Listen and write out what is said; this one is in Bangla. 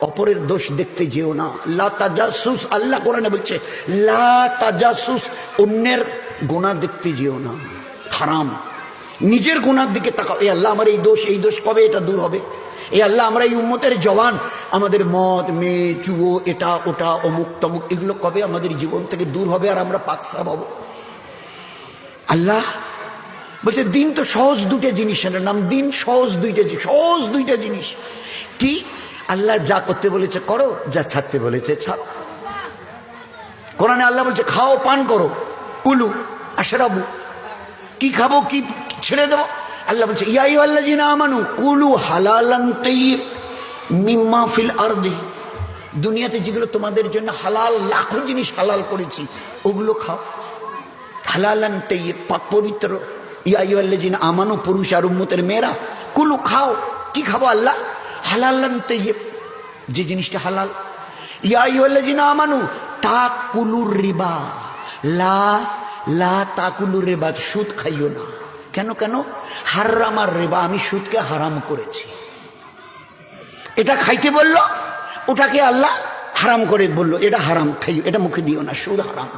অপরের দোষ দেখতে যেও না। লা তাজাসুস, আল্লাহ কোরআনে বলছে লা তাজাসুস, অন্যের গুনাহ দেখতে যেও না, হারাম। নিজের গুনার দিকে তাকাও। এ আল্লাহ আমার এই দোষ কবে এটা দূর হবে? এ আল্লাহ আমরা এই উম্মতের জওয়ান, আমাদের মদ মেয়ে জুয়ো এটা ওটা অমুক তমুক এগুলো কবে আমাদের জীবন থেকে দূর হবে আর আমরা পাকসাব হব? আল্লাহ বলছে দিন তো সহজ দুটো জিনিসের নাম, দিন সহজ দুইটা জিনিস। কি? আল্লাহ যা করতে বলেছে করো, যা ছাড়তে বলেছে ছাড়ো। কোরআনে আল্লাহ বলছে খাও পান করো, কুলু আশরাবু, কি খাবো কি ছেড়ে দেবো? আল্লাহ বলছে ইয়া আইয়ুহাল্লাযীনা আমানু কুলু হালালান তাইয়্যিব মিম্মা ফিল আরদি, দুনিয়াতে যেগুলো তোমাদের জন্য হালাল, লাখো জিনিস হালাল করেছি ওগুলো খাও। হালালান তাইয়্যিব, পাক পবিত্র। ইয়া আইয়ুহাল্লাযীনা আমানু, পুরুষ আর উম্মতের মেয়েরা, কুলু খাও। কি খাবো আল্লাহ? হালালান তাইয়্যিব, যে জিনিসটা হালাল। ইয়া আইয়ুহাল্লাযীনা আমানু তাকুলুর রিবা, লা তাকুলুর রিবা, সুদ খাইও না। কেন? হারামার রিবা, আমি সুদকে হারাম করেছি। এটা খাইতে বললো, ওটাকে আল্লাহ হারাম করে বললো এটা হারাম, খাইও, এটা মুখে দিও না, সুদ হারাম।